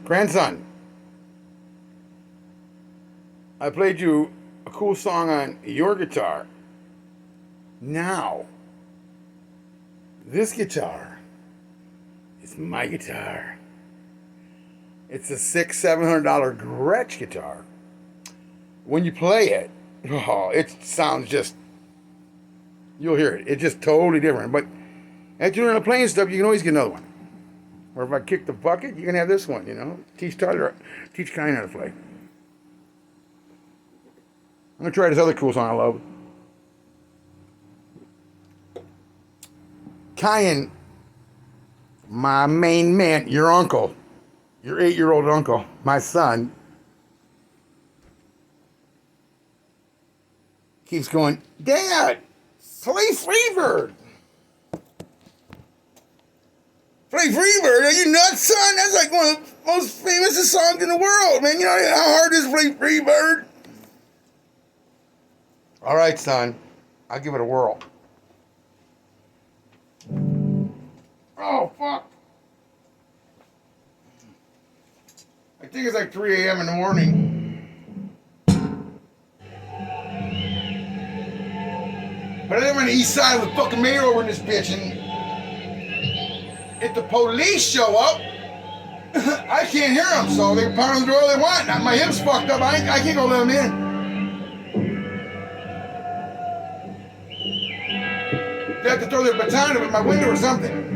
Grandson, I played you a cool song on your guitar. Now, this guitar is my guitar. It's a $600-700 Gretsch guitar. When you play it, oh, it sounds just, you'll hear it. It's just totally different. But after you're not playing stuff, you can always get another one. Or if I kick the bucket, you can have this one, you know. Teach Kyan how to play. I'm going to try this other cool song I love. Kyan, my main man, your uncle, your 8-year-old uncle, my son, keeps going, Dad, play Freebird. Play Freebird? Are you nuts, son? That's like one of the most famous songs in the world, man. You know how hard it is to play Freebird? All right, son. I'll give it a whirl. Oh, fuck. I think it's like 3 a.m. in the morning. But I live on the east side with fucking mayor over in this bitch, and if the police show up, I can't hear them, so they can pound on the door all they want. Now, my hip's fucked up. I can't go let them in. They have to throw their baton up at my window or something.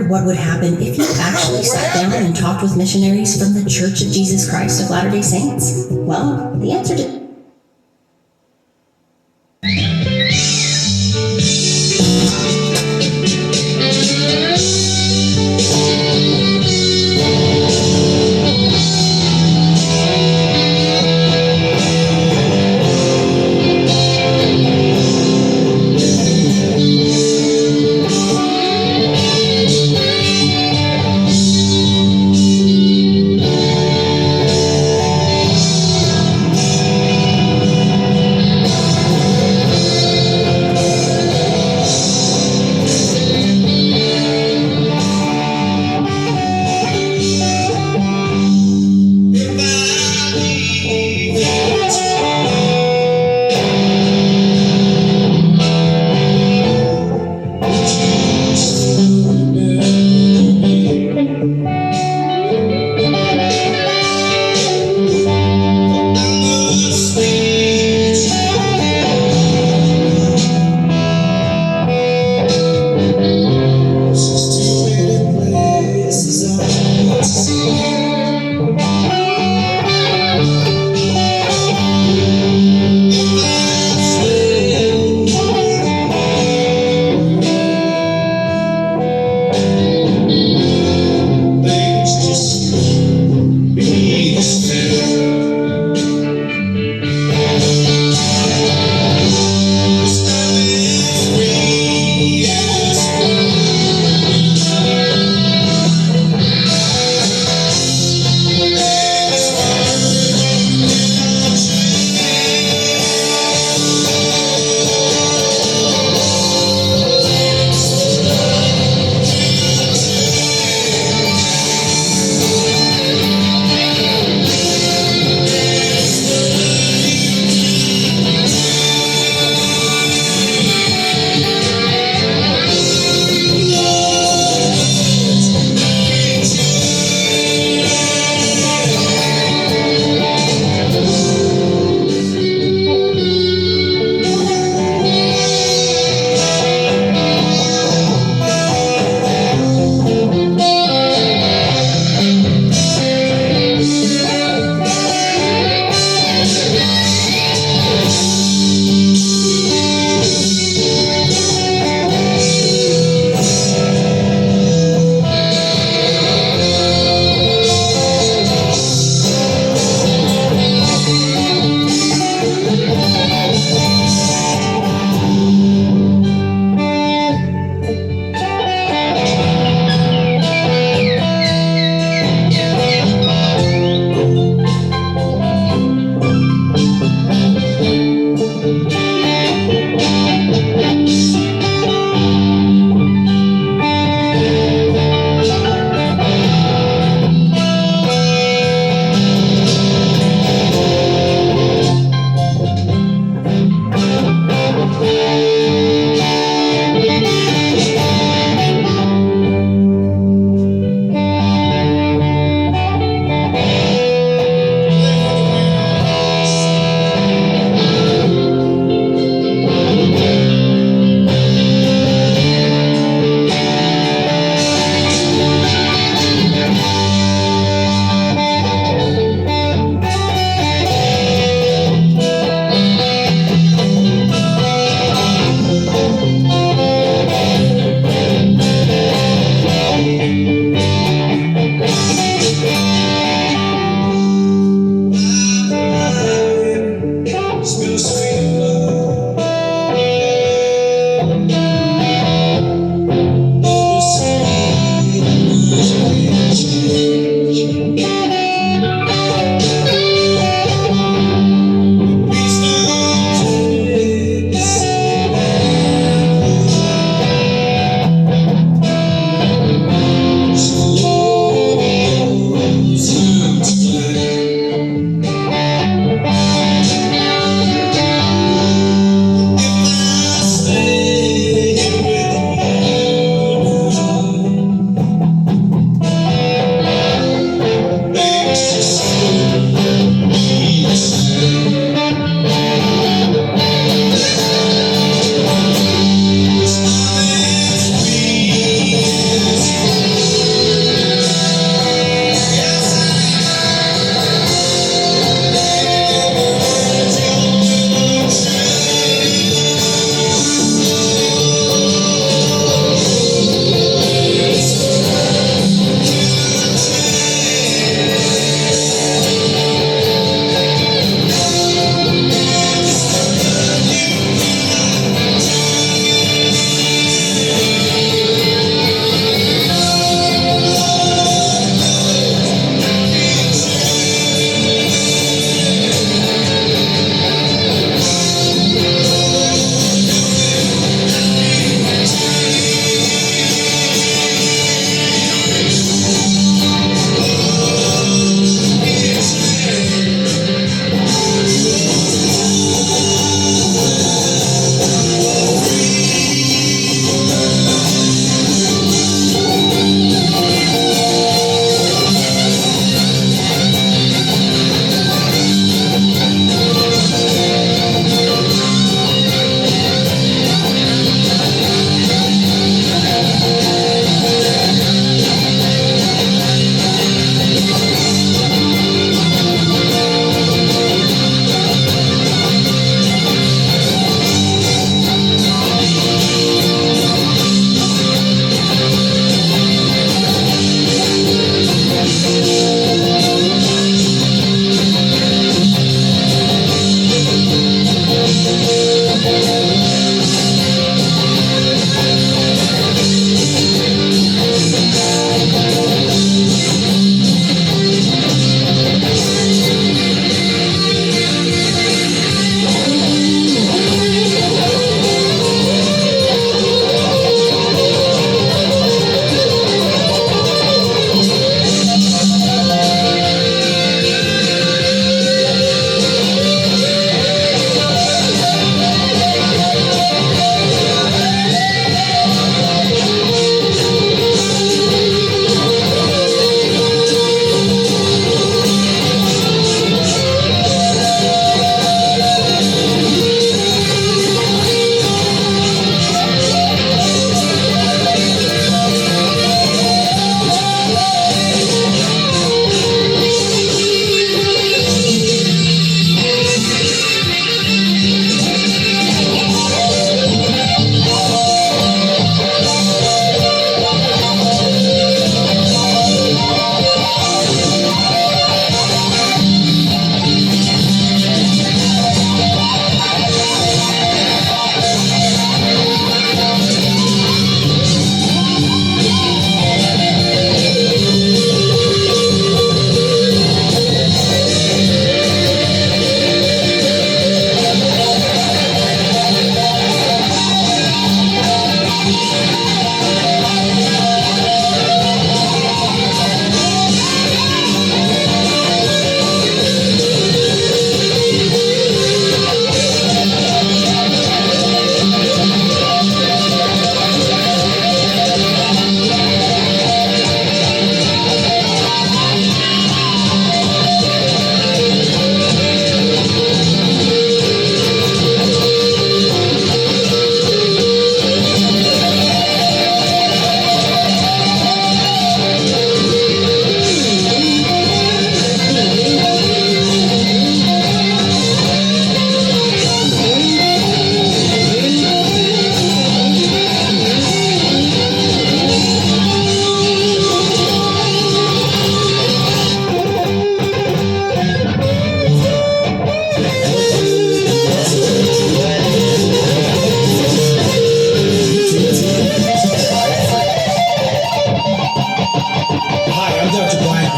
What would happen if you actually sat down and talked with missionaries from the Church of Jesus Christ of Latter-day Saints? Well, the answer to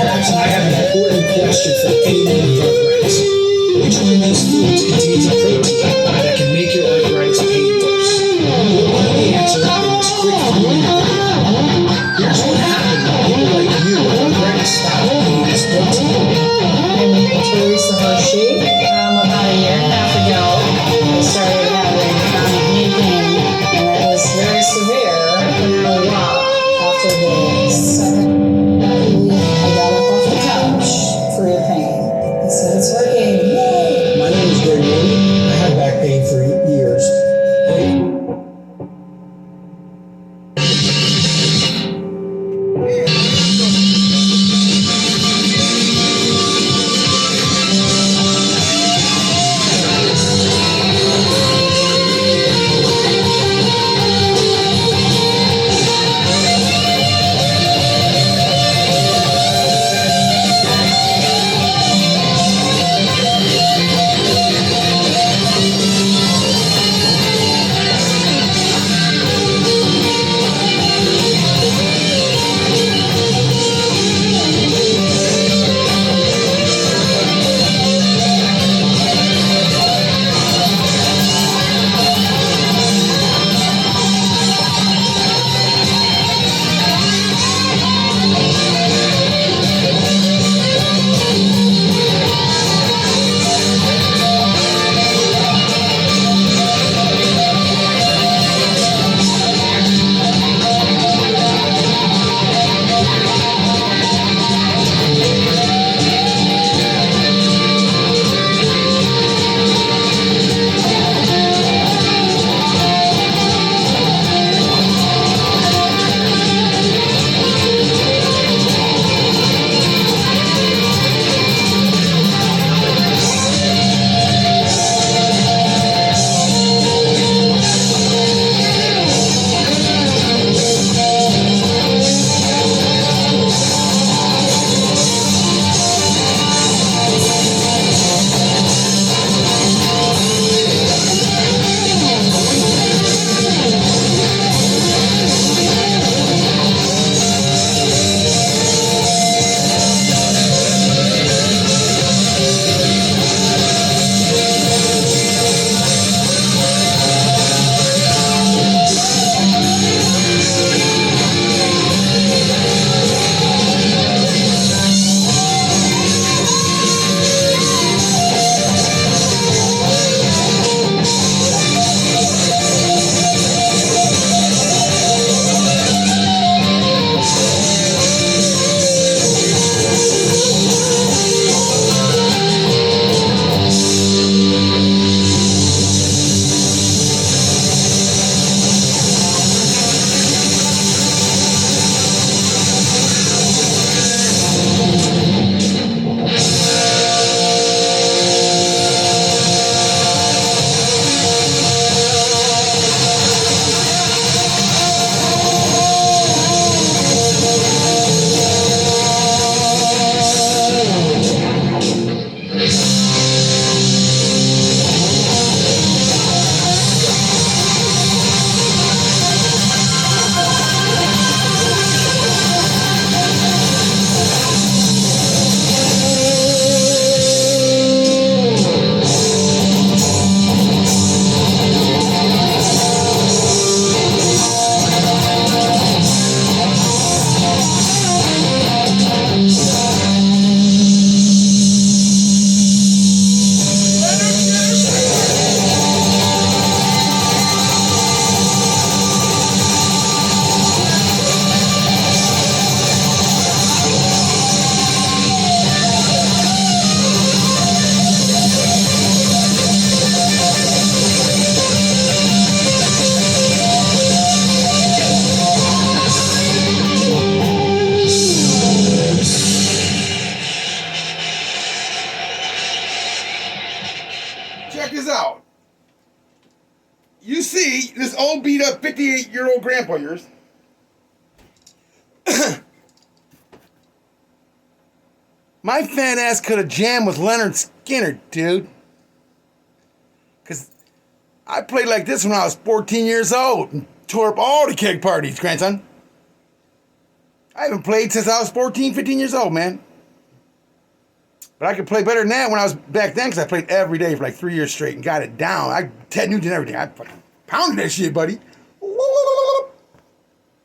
Parents, I have an important question for anyone with arthritis. Which one of those foods contains a protein that can make your arthritis pain worse? You'll find the answer in this quick 3-minute video. Here's what happened when people like you with arthritis stopped eating this protein. I'm Teresa Hershey. About a year and a half ago, I started having chronic knee pain, and it was very severe. And I walked after the second week. I got up off the couch for your pain. I said, it's working. Yay! My name is Greg Mooney. I had back pain for years. You see this old beat up 58-year-old grandpa of yours. My fat ass could have jammed with Leonard Skinner, dude. Because I played like this when I was 14 years old and tore up all the keg parties, grandson. I haven't played since I was 14, 15 years old, man. But I could play better than that when I was back then, because I played every day for like 3 years straight and got it down. Ted Nugent, everything. I fucking pounded that shit, buddy. Woo!